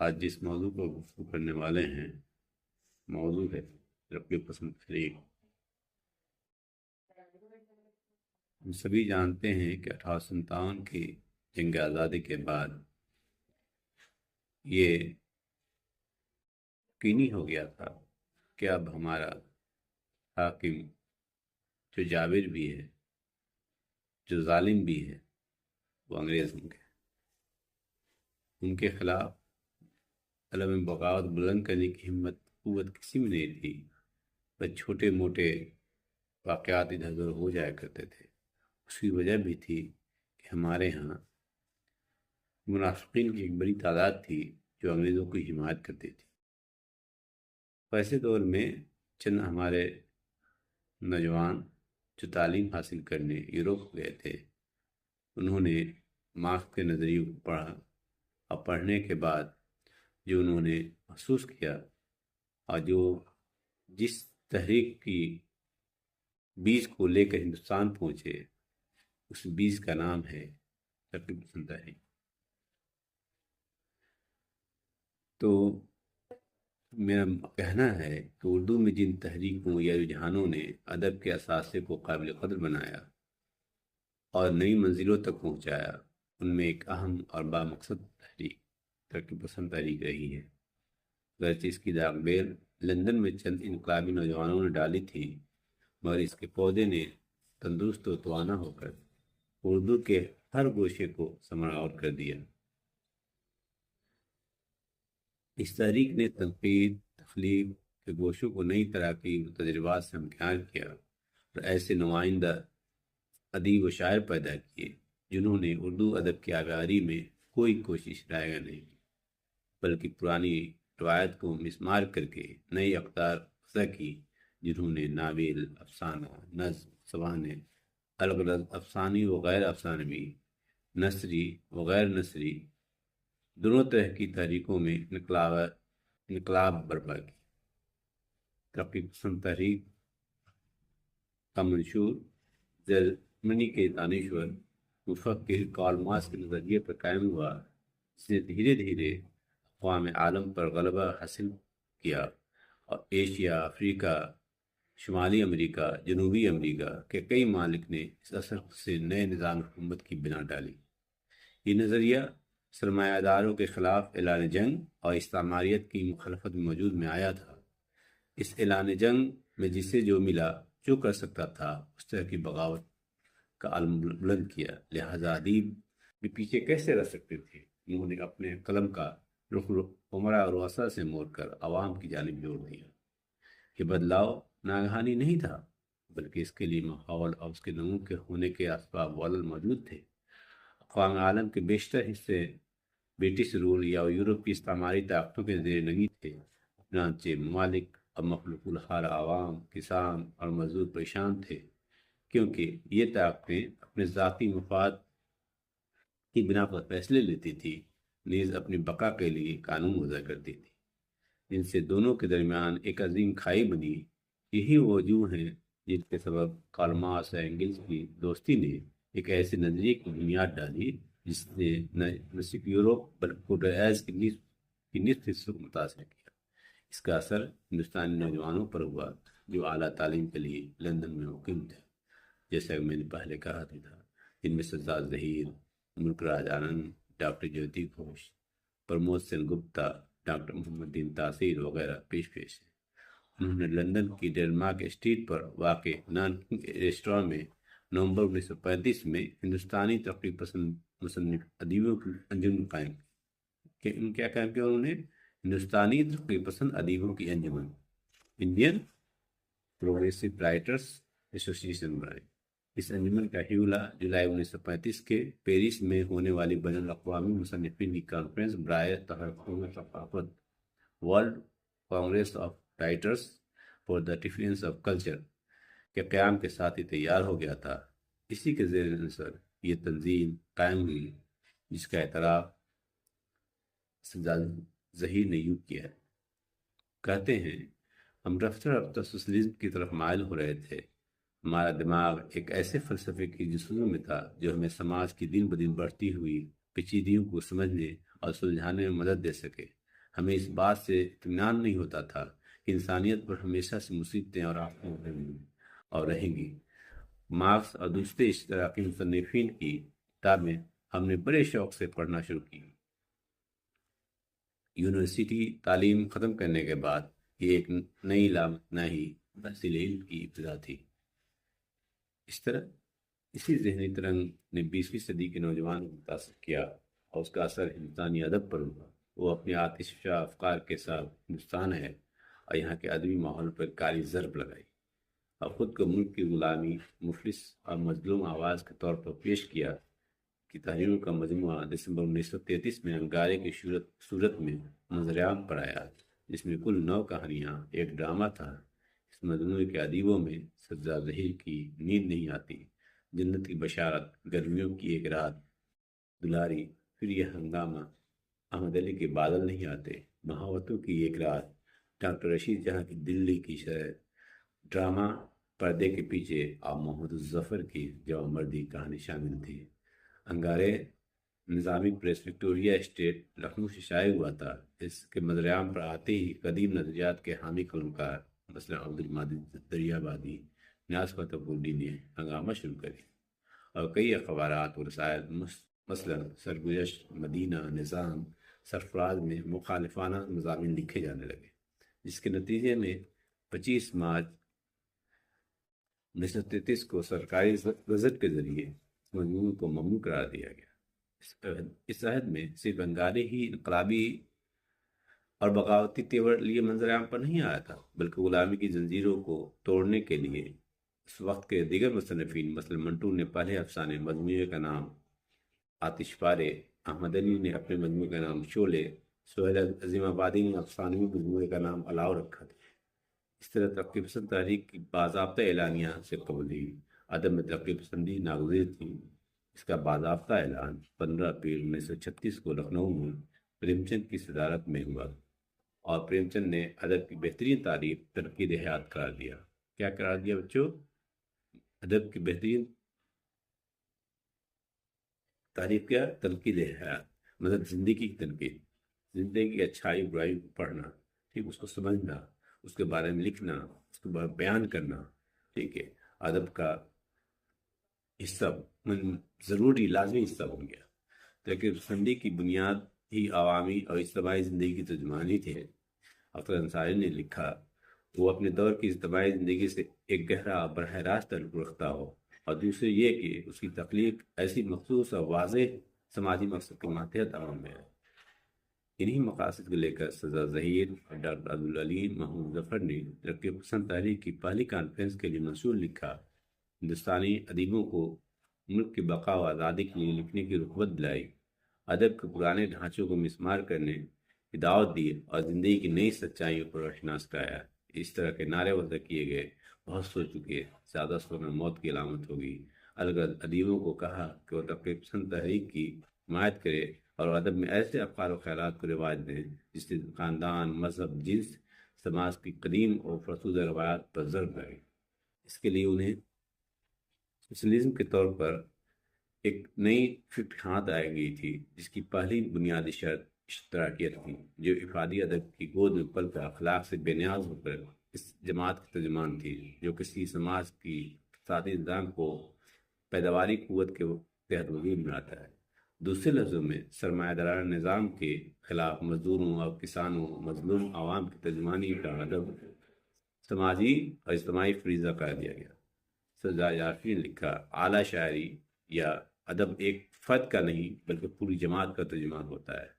آج جس موضوع پر گفتگو کرنے والے ہیں موضوع ہے ترقی پسند تحریک۔ ہم سبھی جانتے ہیں کہ 1857 کی جنگ آزادی کے بعد یہ یقینی ہو گیا تھا کہ اب ہمارا حاکم جو جابر بھی ہے، جو ظالم بھی ہے، وہ انگریز ہوں گے۔ ان کے خلاف علم بغاوت بلند کرنے کی ہمت قوت کسی میں نہیں تھی، بس چھوٹے موٹے واقعات ادھر ادھر ہو جایا کرتے تھے۔ اس کی وجہ بھی تھی کہ ہمارے ہاں منافقین کی ایک بڑی تعداد تھی جو انگریزوں کی حمایت کرتی تھی۔ ایسے دور میں چند ہمارے نوجوان جو تعلیم حاصل کرنے یوروپ گئے تھے، انہوں نے مارکس کے نظریے کو پڑھا، اور پڑھنے کے بعد جو انہوں نے محسوس کیا اور جو جس تحریک کی بیج کو لے کر ہندوستان پہنچے، اس بیج کا نام ہے ترقی پسند تحریک۔ تو میرا کہنا ہے کہ اردو میں جن تحریکوں یا رجحانوں نے ادب کے اثاثے کو قابل قدر بنایا اور نئی منزلوں تک پہنچایا، ان میں ایک اہم اور بامقصد تحریک ترقی پسند تحریک رہی ہے۔ اگرچہ اس کی داغ لندن میں چند انقلابی نوجوانوں نے ڈالی تھی، مگر اس کے پودے نے تندرست و توانا ہو کر اردو کے ہر گوشے کو سمراور کر دیا۔ اس تحریک نے تنقید، تخلیق کے گوشوں کو نئی طرح کی تجربات سے ہمکنار کیا اور ایسے نمائندہ ادیب و شاعر پیدا کیے جنہوں نے اردو ادب کی آبیاری میں کوئی کوشش رائگاں نہیں کی، بلکہ پرانی روایت کو مسمار کر کے نئی اقدار وضع کی، جنہوں نے ناول، افسانہ، نظم، سوانح، الگ الگ افسانوی و غیر افسانوی، نثری و غیر نثری، دونوں طرح کی تحریکوں میں انقلاب برپا کی۔ ترقی پسند تحریک کا منشور جرمنی کے دانشور مفکر کارل مارکس کے نظریے پر قائم ہوا، جس نے دھیرے دھیرے اقوام عالم پر غلبہ حاصل کیا اور ایشیا، افریقہ، شمالی امریکہ، جنوبی امریکہ کے کئی ممالک نے اس اثر سے نئے نظام حکومت کی بنا ڈالی۔ یہ نظریہ سرمایہ داروں کے خلاف اعلان جنگ اور استعماریت کی مخالفت میں موجود میں آیا تھا۔ اس اعلان جنگ میں جسے جو ملا، جو کر سکتا تھا، اس طرح کی بغاوت کا علم بلند کیا۔ لہذا ادیب بھی پیچھے کیسے رہ سکتے تھے؟ انہوں نے اپنے قلم کا رخ عمرہ اور رؤسا سے موڑ کر عوام کی جانب جوڑ دیا۔ یہ بدلاؤ ناگہانی نہیں تھا، بلکہ اس کے لیے ماحول اور اس کے نمو کے ہونے کے اسباب وعلل موجود تھے۔ اقوام عالم کے بیشتر حصے برٹش رول یا یورپ کی استعماری طاقتوں کے زیر نگین تھے، چنانچہ ممالک اور مخلوق الحال عوام، کسان اور مزدور پریشان تھے، کیونکہ یہ طاقتیں اپنے ذاتی مفاد کی بنا پر فیصلے لیتی تھی، نیز اپنی بقا کے لیے قانون وضع کرتی تھی، جن سے دونوں کے درمیان ایک عظیم کھائی بنی۔ یہی وہ وجوہ ہیں جن کے سبب کارل مارکس اور اینگلز کی دوستی نے ایک ایسے نظریے کی بنیاد ڈالی جس نے نہ صرف یوروپ بلکہ پورے ایز کی نصف حصوں کو متاثر کیا۔ اس کا اثر ہندوستانی نوجوانوں پر ہوا جو اعلیٰ تعلیم کے لیے لندن میں مقیم تھے، جیسا کہ میں نے پہلے کہا تھا، جن میں سرزاد ظہیر، ملک راج آنند، ڈاکٹر جیوتی گھوش، پرمود سین گپتا، ڈاکٹر محمد دین تاثیر وغیرہ پیش ہیں۔ انہوں نے لندن کی ڈیلمارک اسٹریٹ پر واقع نانکنگ ریسٹوران میں نومبر 1935 میں ہندوستانی ترقی پسند مصنف ادیبوں کی انجمن قائم کی۔ کیا قائم کیا انہوں نے؟ ہندوستانی ترقی پسند ادیبوں کی انجمن، انڈین پروگریسو رائٹرز ایسوسی ایشن بنائی۔ اس انجمن کا حیولہ جولائی 1935 کے پیرس میں ہونے والی بین الاقوامی مصنفین کی کانفرنس برائے تحفظ ثقافت، world Congress of writers for the defence of culture کے قیام کے ساتھ ہی تیار ہو گیا تھا۔ اسی کے زیر نظر یہ تنظیم قائم ہوئی، جس کا اعتراف سرزاد ظہیر نے یوں کیا ہے۔ کہتے ہیں، ہم رفتہ رفتہ سوشلزم کی طرف مائل ہو رہے تھے۔ ہمارا دماغ ایک ایسے فلسفے کی جستجو میں تھا جو ہمیں سماج کی دن بدن بڑھتی ہوئی پیچیدگیوں کو سمجھنے اور سلجھانے میں مدد دے سکے۔ ہمیں اس بات سے اطمینان نہیں ہوتا تھا کہ انسانیت پر ہمیشہ سے مصیبتیں اور آفتیں اور رہیں گی۔ مارکس اور دوسرے اس طرح کے مصنفین کی کتابیں ہم نے بڑے شوق سے پڑھنا شروع کی۔ یونیورسٹی تعلیم ختم کرنے کے بعد یہ ایک نئی لامتناہی تحصیل علم کی ابتدا تھی۔ اس طرح اسی ذہنی ترنگ نے 20ویں صدی کے نوجوانوں کو متاثر کیا اور اس کا اثر ہندوستانی ادب پر ہوا۔ وہ اپنے آتش فشاں افکار کے ساتھ ہندوستان ہے اور یہاں کے ادبی ماحول پر کاری ضرب لگائی اور خود کو ملک کی غلامی، مفلس اور مظلوم آواز کے طور پر پیش کیا کہ تحریروں کا مجموعہ دسمبر 1933 میں انگارے کی صورت میں منظر عام پر آیا، جس میں کل 9 کہانیاں ایک ڈرامہ تھا۔ اس مجموعے کے ادیبوں میں سجاد ظہیر کی نیند نہیں آتی، جنت کی بشارت، گرمیوں کی ایک رات، دلاری، پھر یہ ہنگامہ، احمد علی کے بادل نہیں آتے، بہاوتوں کی ایک رات، ڈاکٹر رشید جہاں کی دلی کی شہر، ڈرامہ پردے کے پیچھے اور محمد الظفر کی جوان مردی کہانی شامل تھی۔ انگارے نظامی پریس وکٹوریہ اسٹیٹ لکھنؤ سے شائع ہوا تھا۔ اس کے منظر عام پر آتے ہی قدیم نظریات کے حامی قلمکار مثلا عبد المجید دریابادی، نیاز فتح پوری نے ہنگامہ شروع کری اور کئی اخبارات اور رسائل مثلا سرگزشت، مدینہ، نظام، سرفراز میں مخالفانہ مضامین لکھے جانے لگے، جس کے نتیجے میں 25 مارچ 1933 کو سرکاری گزٹ کے ذریعے مجموعے کو ممنوع قرار دیا گیا۔ اس عہد میں صرف انگارے ہی انقلابی اور بغاوتی تیور لیے منظر عام پر نہیں آیا تھا، بلکہ غلامی کی زنجیروں کو توڑنے کے لیے اس وقت کے دیگر مصنفین مثلا منٹو نے پہلے افسانے مجموعے کا نام آتش پارے، احمد علی نے اپنے مجموعے کا نام شعلے، سہیل عظیم آبادی نے افسانوی مجموعے کا نام الاؤ رکھا تھا۔ اس طرح ترقی پسند تحریک کی باضابطہ اعلانیہ سے قبل ہی ادب میں ترقی پسندی ناگزیر تھی۔ اس کا باضابطہ اعلان 15 اپریل 1936 کو لکھنؤ میں پریم چند کی صدارت میں ہوا اور پریم چند نے ادب کی بہترین تعریف تنقید حیات قرار دیا۔ کیا قرار دیا بچوں؟ ادب کی بہترین تعریف کیا؟ تنقید حیات، مطلب زندگی کی تنقید، زندگی کی اچھائی برائی کو پڑھنا، ٹھیک، اس کو سمجھنا، اس کے بارے میں لکھنا، اس کے بارے میں بیان کرنا، ٹھیک ہے، ادب کا حصہ ضروری لازمی حصہ بن گیا۔ ترقی پسندی کی بنیاد ہی عوامی اور اجتماعی زندگی کی ترجمانی تھے۔ اختر انصاری نے لکھا، وہ اپنے دور کی اجتماعی زندگی سے ایک گہرا براہ راست تعلق رکھتا ہو، اور دوسرے یہ کہ اس کی تخلیق ایسی مخصوص اور واضح سماجی مقصد کے ماتحت عمل میں ہے۔ انہی مقاصد کو لے کر سجاد ظہیر اور ڈاکٹر عبدالعلیم محمود ظفر نے ترقی پسند تحریک کی پہلی کانفرنس کے لیے منشور لکھا، ہندوستانی ادیبوں کو ملک کی بقا و آزادی کے لیے لکھنے کی رغبت دلائی، ادب کے پرانے ڈھانچوں کو مسمار کرنے کی دعوت دی اور زندگی کی نئی سچائیوں پر روشناس کرایا۔ اس طرح کے نعرے وضع کیے گئے، بہت سو چکے، زیادہ سونا موت کی علامت ہوگی۔ الگ ادیبوں کو کہا کہ وہ ترقی پسند تحریک کی حمایت کرے اور ادب میں ایسے افکار و خیالات کو رواج دیں جس سے خاندان، مذہب، جنس، سماج کی قدیم اور فرسودہ روایات پر ضرب لگے۔ اس کے لیے انہیں سوشلزم کے طور پر ایک نئی فکر ہاتھ آئی گئی تھی، جس کی پہلی بنیادی شرط اشتراکیت تھی، جو افادی ادب کی گود میں پل کر اخلاق سے بے نیاز ہو کر اس جماعت کی ترجمان تھی جو کسی سماج کی اقتصادی نظام کو پیداواری قوت کے تحت وجود میں آتا ہے۔ دوسرے لفظوں میں سرمایہ دارانہ نظام کے خلاف مزدوروں اور کسانوں، مظلوم عوام کی ترجمانی کا ادب سماجی اور اجتماعی فریضہ قرار دیا گیا۔ سجاد یارفی نے لکھا، اعلیٰ شاعری یا ادب ایک فرد کا نہیں بلکہ پوری جماعت کا ترجمان ہوتا ہے۔